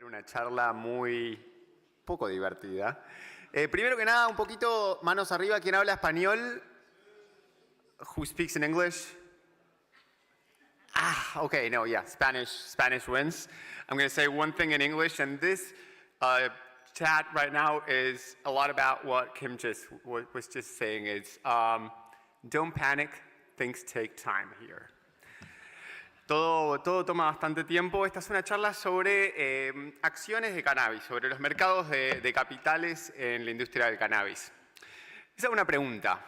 Era una charla muy poco divertida. Primero que nada, un poquito manos arriba. ¿Quién habla español? Who speaks in English? Okay, no, yeah, Spanish wins. I'm going to say one thing in English, and this chat right now is a lot about what Kim was just saying. It's don't panic, things take time here. Todo toma bastante tiempo. Esta es una charla sobre acciones de cannabis, sobre los mercados de capitales en la industria del cannabis. Esa es una pregunta.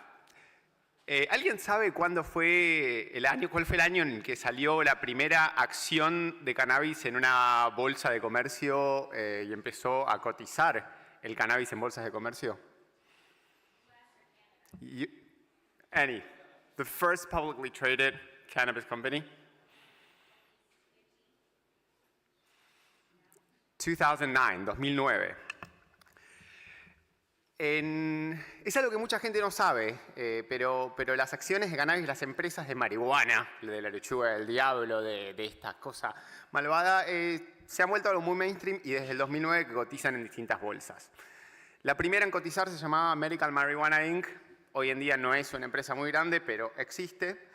¿Alguien sabe cuál fue el año en que salió la primera acción de cannabis en una bolsa de comercio y empezó a cotizar el cannabis en bolsas de comercio? Any? The first publicly traded cannabis company? 2009. Es algo que mucha gente no sabe, pero las acciones de cannabis, las empresas de marihuana, de la lechuga del diablo, de esta cosa malvada, se han vuelto algo muy mainstream y desde el 2009 que cotizan en distintas bolsas. La primera en cotizar se llamaba Medical Marijuana Inc. Hoy en día no es una empresa muy grande, pero existe.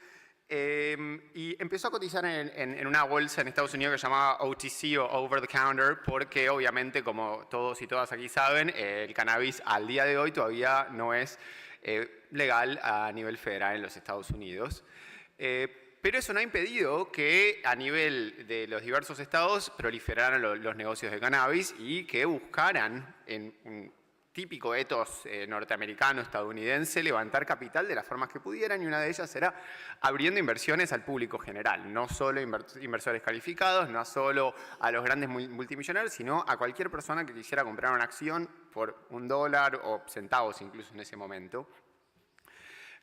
Y empezó a cotizar en una bolsa en Estados Unidos que se llamaba OTC o Over the Counter, porque obviamente, como todos y todas aquí saben, el cannabis al día de hoy todavía no es legal a nivel federal en los Estados Unidos. Pero eso no ha impedido que a nivel de los diversos estados proliferaran los negocios de cannabis y que buscaran en un típico ethos norteamericano, estadounidense, levantar capital de las formas que pudieran, y una de ellas era abriendo inversiones al público general, no solo inversores calificados, no solo a los grandes multimillonarios, sino a cualquier persona que quisiera comprar una acción por $1 o centavos incluso en ese momento.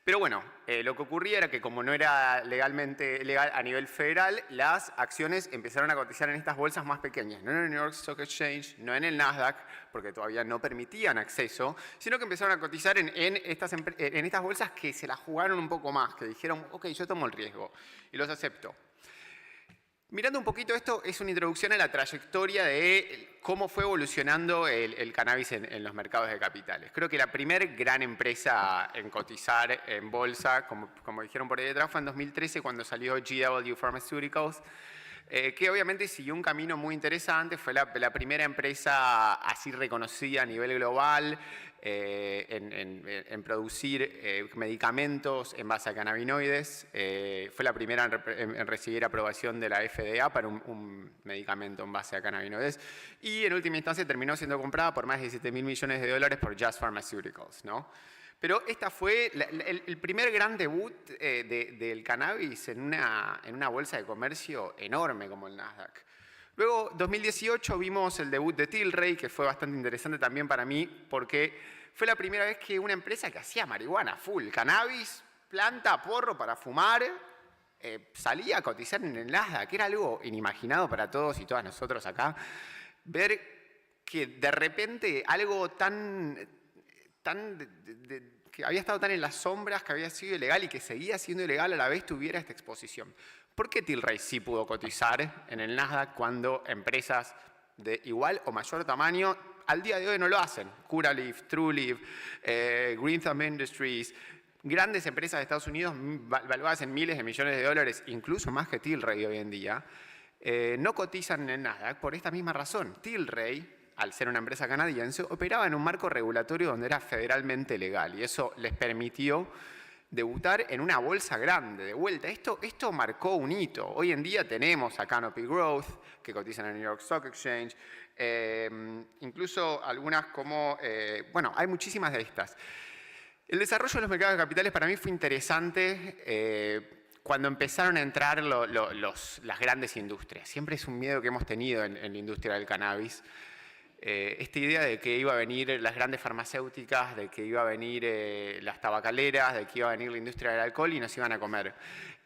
Pero bueno, lo que ocurría era que como no era legalmente legal a nivel federal, las acciones empezaron a cotizar en estas bolsas más pequeñas, no en el New York Stock Exchange, no en el Nasdaq, porque todavía no permitían acceso, sino que empezaron a cotizar en estas bolsas que se la jugaron un poco más, que dijeron, ok, yo tomo el riesgo y los acepto. Mirando un poquito esto, es una introducción a la trayectoria de cómo fue evolucionando el cannabis en los mercados de capitales. Creo que la primera gran empresa en cotizar en bolsa, como dijeron por ahí detrás, fue en 2013 cuando salió GW Pharmaceuticals, que obviamente siguió un camino muy interesante. Fue la primera empresa así reconocida a nivel global en producir medicamentos en base a cannabinoides. Fue la primera en recibir aprobación de la FDA para un medicamento en base a cannabinoides. Y en última instancia terminó siendo comprada por más de $7.000 millones por Jazz Pharmaceuticals, ¿no? Pero esta fue el primer gran debut del cannabis en una bolsa de comercio enorme como el Nasdaq. Luego, 2018, vimos el debut de Tilray, que fue bastante interesante también para mí, porque fue la primera vez que una empresa que hacía marihuana full, cannabis, planta, porro para fumar, salía a cotizar en el Nasdaq, que era algo inimaginado para todos y todas nosotros acá. Ver que de repente algo que había estado tan en las sombras, que había sido ilegal y que seguía siendo ilegal a la vez tuviera esta exposición. ¿Por qué Tilray sí pudo cotizar en el Nasdaq cuando empresas de igual o mayor tamaño al día de hoy no lo hacen? Curaleaf, Trulieve, Green Thumb Industries, grandes empresas de Estados Unidos valuadas en miles de millones de dólares, incluso más que Tilray hoy en día, no cotizan en el Nasdaq por esta misma razón. Tilray, al ser una empresa canadiense, operaba en un marco regulatorio donde era federalmente legal y eso les permitió debutar en una bolsa grande. De vuelta, esto marcó un hito. Hoy en día tenemos a Canopy Growth, que cotizan en el New York Stock Exchange, incluso algunas como, bueno, hay muchísimas de estas. El desarrollo de los mercados de capitales para mí fue interesante cuando empezaron a entrar las grandes industrias. Siempre es un miedo que hemos tenido en la industria del cannabis. Esta idea de que iba a venir las grandes farmacéuticas, de que iba a venir las tabacaleras, de que iba a venir la industria del alcohol y nos iban a comer,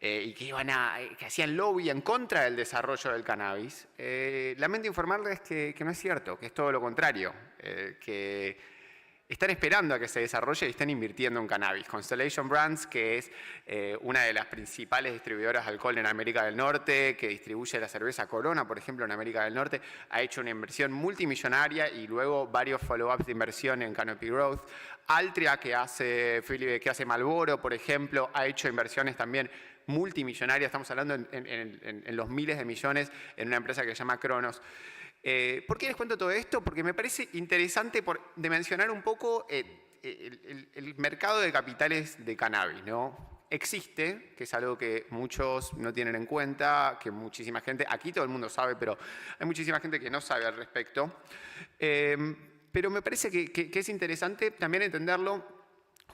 y que hacían lobby en contra del desarrollo del cannabis. Lamento informarles que no es cierto, que es todo lo contrario, que están esperando a que se desarrolle y están invirtiendo en cannabis. Constellation Brands, que es una de las principales distribuidoras de alcohol en América del Norte, que distribuye la cerveza Corona, por ejemplo, en América del Norte, ha hecho una inversión multimillonaria y luego varios follow-ups de inversión en Canopy Growth. Altria, que hace Marlboro, por ejemplo, ha hecho inversiones también multimillonarias, estamos hablando en los miles de millones en una empresa que se llama Cronos. ¿Por qué les cuento todo esto? Porque me parece interesante dimensionar un poco el mercado de capitales de cannabis, ¿no? Existe, que es algo que muchos no tienen en cuenta, que muchísima gente, aquí todo el mundo sabe, pero hay muchísima gente que no sabe al respecto. Pero me parece que es interesante también entenderlo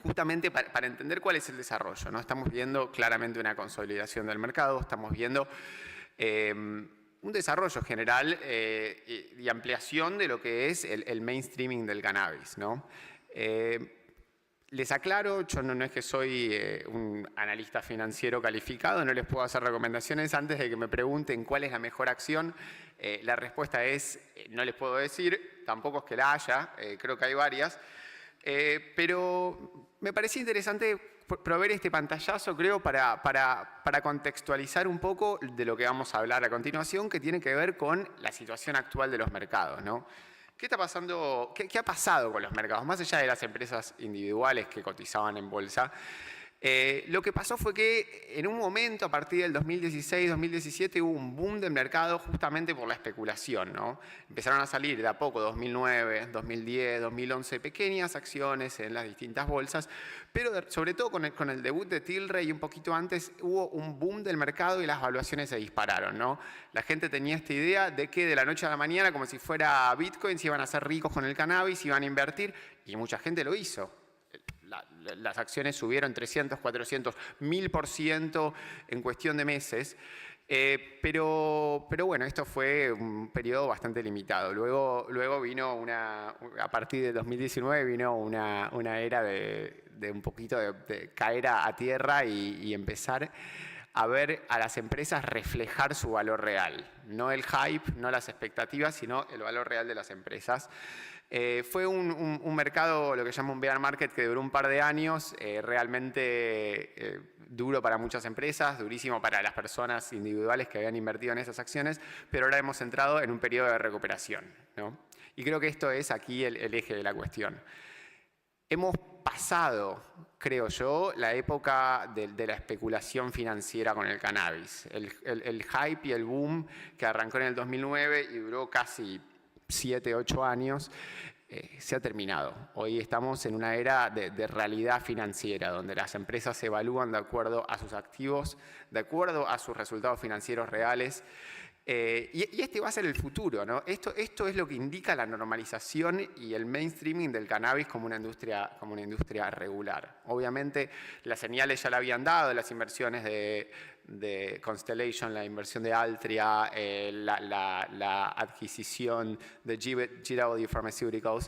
justamente para entender cuál es el desarrollo, ¿no? Estamos viendo claramente una consolidación del mercado, estamos viendo un desarrollo general y ampliación de lo que es el mainstreaming del cannabis, ¿no? Les aclaro, yo no es que soy un analista financiero calificado, no les puedo hacer recomendaciones antes de que me pregunten cuál es la mejor acción. La respuesta es, no les puedo decir, tampoco es que la haya, creo que hay varias, pero me parecía interesante proveer este pantallazo, creo, para contextualizar un poco de lo que vamos a hablar a continuación, que tiene que ver con la situación actual de los mercados, ¿no? ¿Qué está pasando? ¿Qué ha pasado con los mercados? Más allá de las empresas individuales que cotizaban en bolsa, lo que pasó fue que en un momento, a partir del 2016-2017, hubo un boom del mercado justamente por la especulación, ¿no? Empezaron a salir de a poco, 2009, 2010, 2011, pequeñas acciones en las distintas bolsas, pero sobre todo con el debut de Tilray y un poquito antes, hubo un boom del mercado y las valuaciones se dispararon, ¿no? La gente tenía esta idea de que de la noche a la mañana, como si fuera Bitcoin, se iban a hacer ricos con el cannabis, iban a invertir, y mucha gente lo hizo. Las acciones subieron 300, 400, 1000% en cuestión de meses. Pero bueno, esto fue un periodo bastante limitado. Luego vino a partir de 2019 vino una era de un poquito de caer a tierra y empezar a ver a las empresas reflejar su valor real. No el hype, no las expectativas, sino el valor real de las empresas. Fue un mercado, lo que llama un bear market, que duró un par de años, realmente duro para muchas empresas, durísimo para las personas individuales que habían invertido en esas acciones, pero ahora hemos entrado en un periodo de recuperación, ¿no? Y creo que esto es aquí el eje de la cuestión. Hemos pasado, creo yo, la época de la especulación financiera con el cannabis. El hype y el boom que arrancó en el 2009 y duró casi 7, 8 años, se ha terminado. Hoy estamos en una era de realidad financiera, donde las empresas se evalúan de acuerdo a sus activos, de acuerdo a sus resultados financieros reales. Y este va a ser el futuro, ¿no? Esto es lo que indica la normalización y el mainstreaming del cannabis como una industria regular. Obviamente las señales ya la habían dado, las inversiones de Constellation, la inversión de Altria, la adquisición de GW Pharmaceuticals,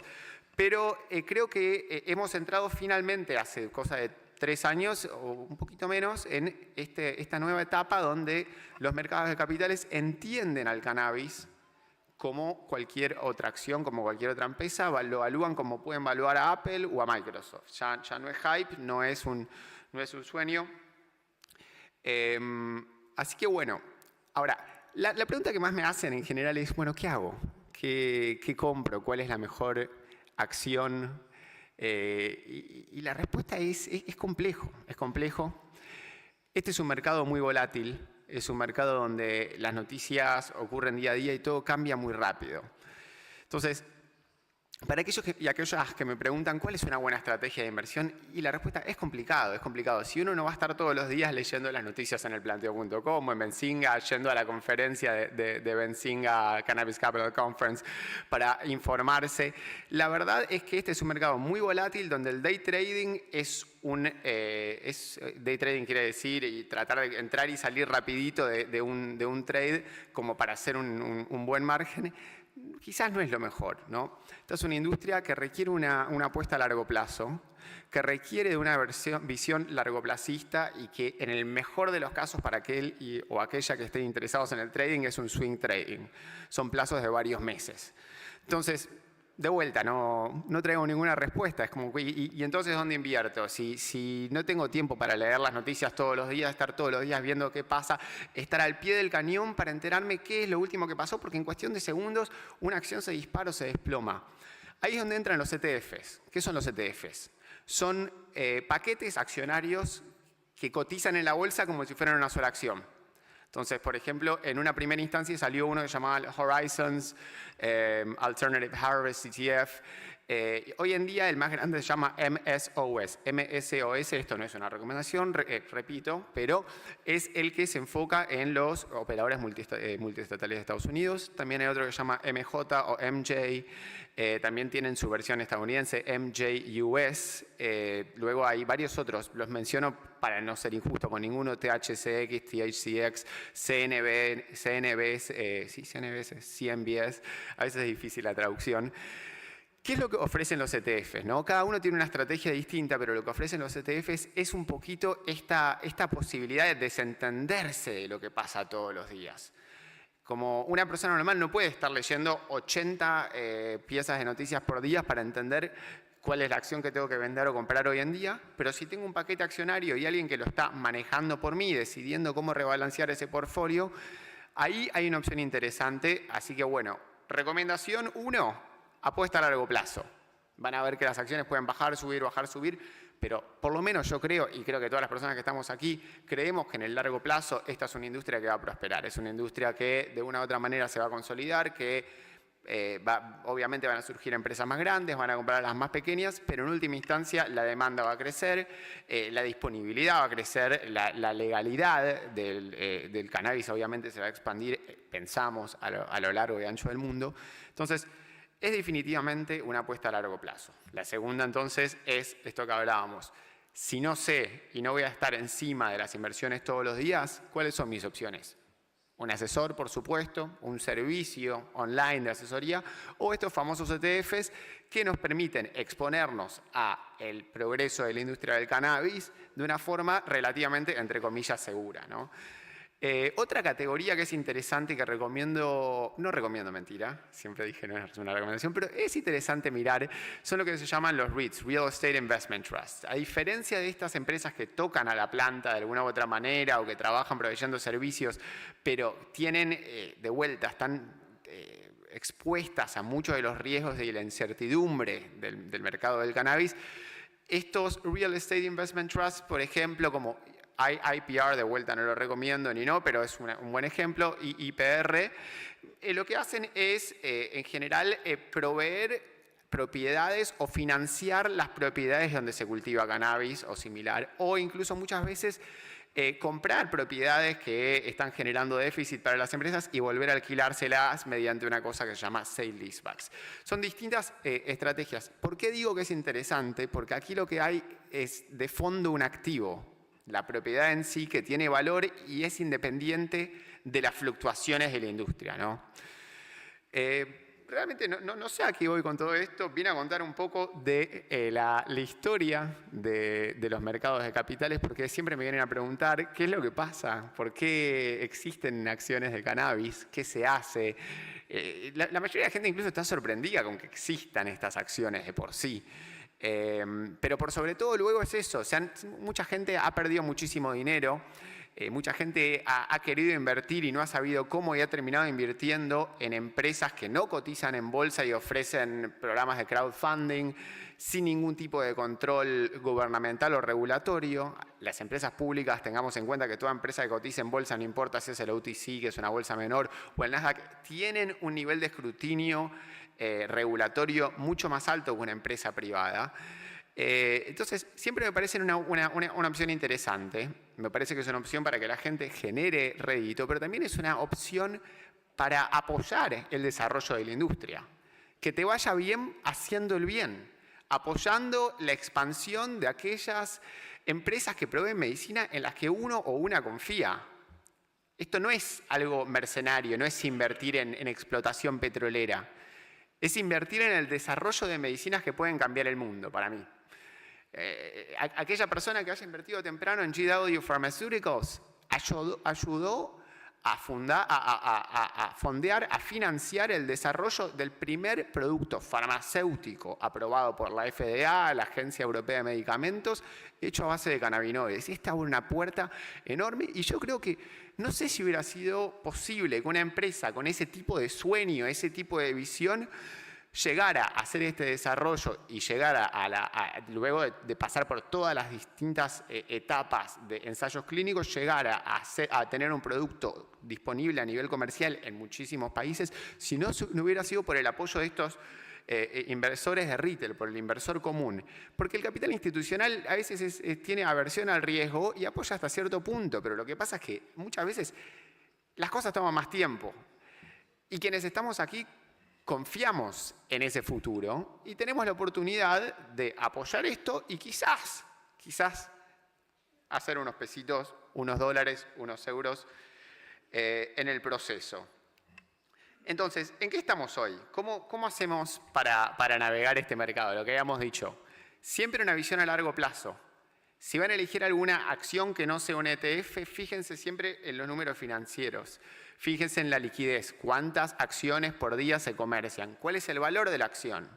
pero creo que hemos entrado finalmente hace cosa de 3 años o un poquito menos en esta nueva etapa donde los mercados de capitales entienden al cannabis como cualquier otra acción, como cualquier otra empresa, lo evalúan como pueden evaluar a Apple o a Microsoft. Ya no es hype, no es un sueño. Así que bueno, ahora, la pregunta que más me hacen en general es, bueno, ¿qué hago? ¿Qué compro? ¿Cuál es la mejor acción? Y la respuesta es complejo, es complejo. Este es un mercado muy volátil, es un mercado donde las noticias ocurren día a día y todo cambia muy rápido. Entonces, para aquellos y aquellas que me preguntan cuál es una buena estrategia de inversión, y la respuesta es complicado, es complicado. Si uno no va a estar todos los días leyendo las noticias en elplanteo.com o en Benzinga, yendo a la conferencia de Benzinga Cannabis Capital Conference para informarse, la verdad es que este es un mercado muy volátil donde el day trading day trading quiere decir y tratar de entrar y salir rapidito de un trade como para hacer un buen margen. Quizás no es lo mejor, ¿no? Esta es una industria que requiere una apuesta a largo plazo, que requiere de una visión largoplacista y que en el mejor de los casos para aquel o aquella que estén interesados en el trading es un swing trading. Son plazos de varios meses. Entonces, de vuelta, no traigo ninguna respuesta. Es como, y entonces, ¿dónde invierto? Si no tengo tiempo para leer las noticias todos los días, estar todos los días viendo qué pasa, estar al pie del cañón para enterarme qué es lo último que pasó, porque en cuestión de segundos una acción se dispara o se desploma. Ahí es donde entran los ETFs. ¿Qué son los ETFs? Son paquetes accionarios que cotizan en la bolsa como si fueran una sola acción. Entonces, por ejemplo, en una primera instancia salió uno que se llamaba Horizons Alternative Harvest ETF. Hoy en día el más grande se llama MSOS. MSOS, esto no es una recomendación, repito, pero es el que se enfoca en los operadores multiestatales de Estados Unidos. También hay otro que se llama MJ o MJ. También tienen su versión estadounidense, MJUS. Luego hay varios otros, los menciono para no ser injusto con ninguno: THCX, THCX, CNBS, a veces es difícil la traducción. ¿Qué es lo que ofrecen los ETFs? ¿No? Cada uno tiene una estrategia distinta, pero lo que ofrecen los ETFs es un poquito esta posibilidad de desentenderse de lo que pasa todos los días. Como una persona normal no puede estar leyendo 80 piezas de noticias por día para entender cuál es la acción que tengo que vender o comprar hoy en día, pero si tengo un paquete accionario y alguien que lo está manejando por mí, decidiendo cómo rebalancear ese portfolio, ahí hay una opción interesante. Así que bueno, recomendación 1, apuesta a largo plazo. Van a ver que las acciones pueden bajar, subir, pero por lo menos yo creo, y creo que todas las personas que estamos aquí, creemos que en el largo plazo esta es una industria que va a prosperar. Es una industria que de una u otra manera se va a consolidar, que obviamente van a surgir empresas más grandes, van a comprar a las más pequeñas, pero en última instancia la demanda va a crecer, la disponibilidad va a crecer, la legalidad del cannabis obviamente se va a expandir, pensamos, a lo largo y ancho del mundo. Entonces, es definitivamente una apuesta a largo plazo. La segunda, entonces, es esto que hablábamos. Si no sé y no voy a estar encima de las inversiones todos los días, ¿cuáles son mis opciones? Un asesor, por supuesto, un servicio online de asesoría o estos famosos ETFs que nos permiten exponernos al progreso de la industria del cannabis de una forma relativamente, entre comillas, segura, ¿no? Otra categoría que es interesante que recomiendo, no recomiendo, mentira, siempre dije no es una recomendación, pero es interesante mirar, son lo que se llaman los REITs, Real Estate Investment Trust. A diferencia de estas empresas que tocan a la planta de alguna u otra manera o que trabajan proveyendo servicios, pero tienen de vuelta, están expuestas a muchos de los riesgos y la incertidumbre del mercado del cannabis, estos Real Estate Investment Trust, por ejemplo, como IPR, de vuelta no lo recomiendo ni no, pero es un buen ejemplo, y IPR, lo que hacen es, en general, proveer propiedades o financiar las propiedades donde se cultiva cannabis o similar, o incluso muchas veces comprar propiedades que están generando déficit para las empresas y volver a alquilárselas mediante una cosa que se llama sale leasebacks. Son distintas estrategias. ¿Por qué digo que es interesante? Porque aquí lo que hay es de fondo un activo, la propiedad en sí, que tiene valor y es independiente de las fluctuaciones de la industria, ¿no? Realmente no sé a qué voy con todo esto. Vine a contar un poco de la historia de los mercados de capitales, porque siempre me vienen a preguntar qué es lo que pasa, por qué existen acciones de cannabis, qué se hace. La mayoría de la gente incluso está sorprendida con que existan estas acciones de por sí. Pero por sobre todo luego es eso, mucha gente ha perdido muchísimo dinero, mucha gente ha querido invertir y no ha sabido cómo y ha terminado invirtiendo en empresas que no cotizan en bolsa y ofrecen programas de crowdfunding sin ningún tipo de control gubernamental o regulatorio. Las empresas públicas, tengamos en cuenta que toda empresa que cotiza en bolsa, no importa si es el OTC, que es una bolsa menor, o el Nasdaq, tienen un nivel de escrutinio regulatorio mucho más alto que una empresa privada. Entonces, siempre me parece una opción interesante. Me parece que es una opción para que la gente genere rédito, pero también es una opción para apoyar el desarrollo de la industria. Que te vaya bien haciendo el bien, apoyando la expansión de aquellas empresas que proveen medicina en las que uno o una confía. Esto no es algo mercenario, no es invertir en explotación petrolera. Es invertir en el desarrollo de medicinas que pueden cambiar el mundo, para mí. Aquella persona que haya invertido temprano en GW Pharmaceuticals ayudó a fondear, a financiar el desarrollo del primer producto farmacéutico aprobado por la FDA, la Agencia Europea de Medicamentos, hecho a base de cannabinoides. Esta abre una puerta enorme y yo creo que no sé si hubiera sido posible que una empresa con ese tipo de sueño, ese tipo de visión, llegara a hacer este desarrollo y llegara luego de pasar por todas las distintas etapas de ensayos clínicos, llegara a tener un producto disponible a nivel comercial en muchísimos países, si no hubiera sido por el apoyo de estos inversores de retail, por el inversor común. Porque el capital institucional a veces tiene aversión al riesgo y apoya hasta cierto punto, pero lo que pasa es que muchas veces las cosas toman más tiempo. Y quienes estamos aquí confiamos en ese futuro y tenemos la oportunidad de apoyar esto y quizás hacer unos pesitos, unos dólares, unos euros en el proceso. Entonces, ¿en qué estamos hoy? ¿Cómo hacemos para navegar este mercado? Lo que habíamos dicho, siempre una visión a largo plazo. Si van a elegir alguna acción que no sea un ETF, fíjense siempre en los números financieros. Fíjense en la liquidez, cuántas acciones por día se comercian, cuál es el valor de la acción.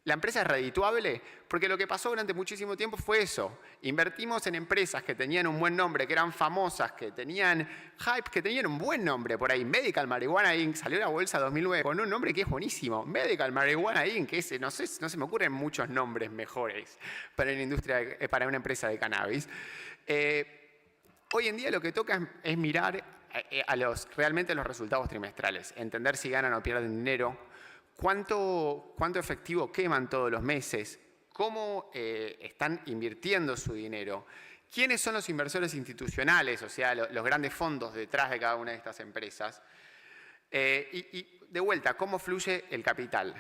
¿La empresa es redituable? Porque lo que pasó durante muchísimo tiempo fue eso. Invertimos en empresas que tenían un buen nombre, que eran famosas, que tenían hype, que tenían un buen nombre por ahí. Medical Marijuana Inc. salió a la bolsa en 2009 con un nombre que es buenísimo. Medical Marijuana Inc. No se me ocurren muchos nombres mejores para una industria, para una empresa de cannabis. Hoy en día lo que toca es mirar realmente los resultados trimestrales, entender si ganan o pierden dinero, cuánto efectivo queman todos los meses, cómo están invirtiendo su dinero, quiénes son los inversores institucionales, o sea, los grandes fondos detrás de cada una de estas empresas, y de vuelta, cómo fluye el capital.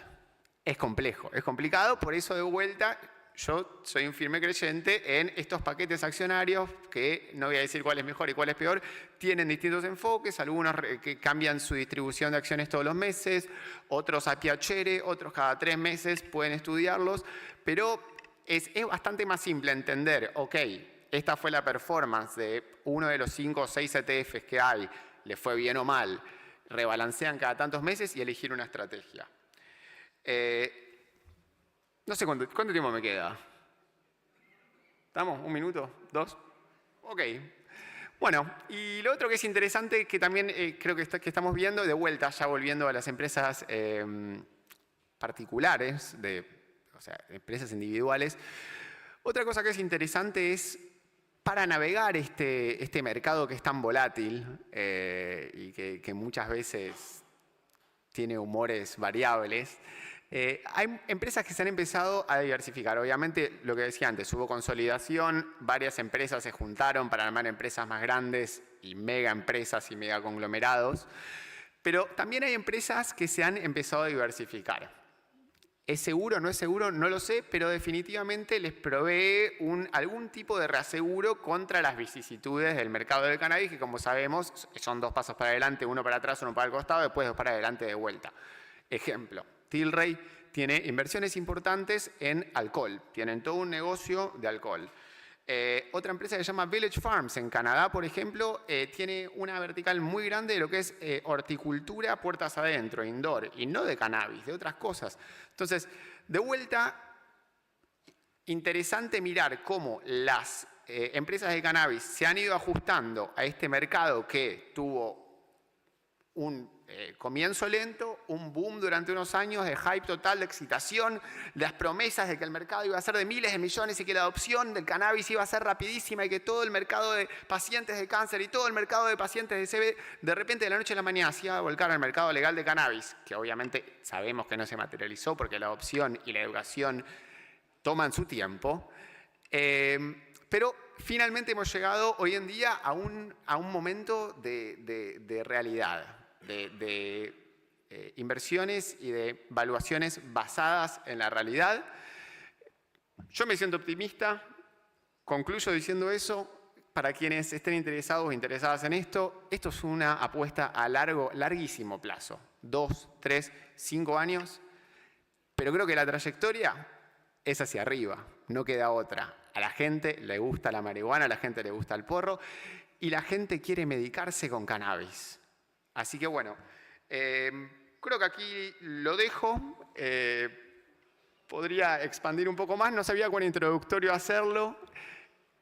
Es complejo, es complicado, por eso de vuelta yo soy un firme creyente en estos paquetes accionarios que, no voy a decir cuál es mejor y cuál es peor, tienen distintos enfoques, algunos que cambian su distribución de acciones todos los meses, otros a piacere, otros cada 3 meses, pueden estudiarlos, pero es bastante más simple entender, ok, esta fue la performance de uno de los 5 o 6 ETFs que hay, le fue bien o mal, rebalancean cada tantos meses y elegir una estrategia. No sé cuánto tiempo me queda. ¿Estamos? ¿1 minuto? ¿2? Ok. Bueno, y lo otro que es interesante, que también creo que estamos viendo, de vuelta, ya volviendo a las empresas particulares, o sea, empresas individuales, otra cosa que es interesante es, para navegar este mercado que es tan volátil y que muchas veces tiene humores variables, hay empresas que se han empezado a diversificar. Obviamente, lo que decía antes, hubo consolidación, varias empresas se juntaron para armar empresas más grandes y mega empresas y mega conglomerados, pero también hay empresas que se han empezado a diversificar. ¿Es seguro o no es seguro? No lo sé, pero definitivamente les provee algún tipo de reaseguro contra las vicisitudes del mercado del cannabis, que como sabemos son 2 pasos para adelante, 1 para atrás, 1 para el costado, después 2 para adelante de vuelta. Ejemplo, Tilray tiene inversiones importantes en alcohol, tienen todo un negocio de alcohol. Otra empresa que se llama Village Farms en Canadá, por ejemplo, tiene una vertical muy grande de lo que es horticultura puertas adentro, indoor, y no de cannabis, de otras cosas. Entonces, de vuelta, interesante mirar cómo las empresas de cannabis se han ido ajustando a este mercado que tuvo un comienzo lento, un boom durante unos años de hype total, de excitación, las promesas de que el mercado iba a ser de miles de millones y que la adopción del cannabis iba a ser rapidísima y que todo el mercado de pacientes de cáncer y todo el mercado de pacientes de CB, de repente de la noche a la mañana se iba a volcar al mercado legal de cannabis, que obviamente sabemos que no se materializó porque la adopción y la educación toman su tiempo. Pero finalmente hemos llegado hoy en día a un momento de realidad, de inversiones y de valuaciones basadas en la realidad. Yo me siento optimista, concluyo diciendo eso. Para quienes estén interesados o interesadas en esto es una apuesta a larguísimo plazo, 2, 3, 5 años, pero creo que la trayectoria es hacia arriba, no queda otra. A la gente le gusta la marihuana, a la gente le gusta el porro y la gente quiere medicarse con cannabis. Así que bueno, creo que aquí lo dejo. Podría expandir un poco más, no sabía cuán introductorio hacerlo.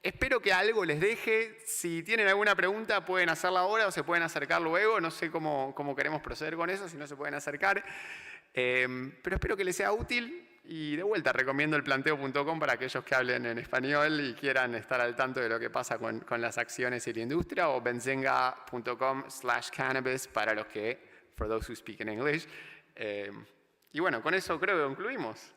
Espero que algo les deje. Si tienen alguna pregunta pueden hacerla ahora o se pueden acercar luego. No sé cómo queremos proceder con eso, si no se pueden acercar. Pero espero que les sea útil. Y de vuelta recomiendo el planteo.com para aquellos que hablen en español y quieran estar al tanto de lo que pasa con las acciones y la industria, o benzinga.com/cannabis para los que, for those who speak in English. Y bueno, con eso creo que concluimos.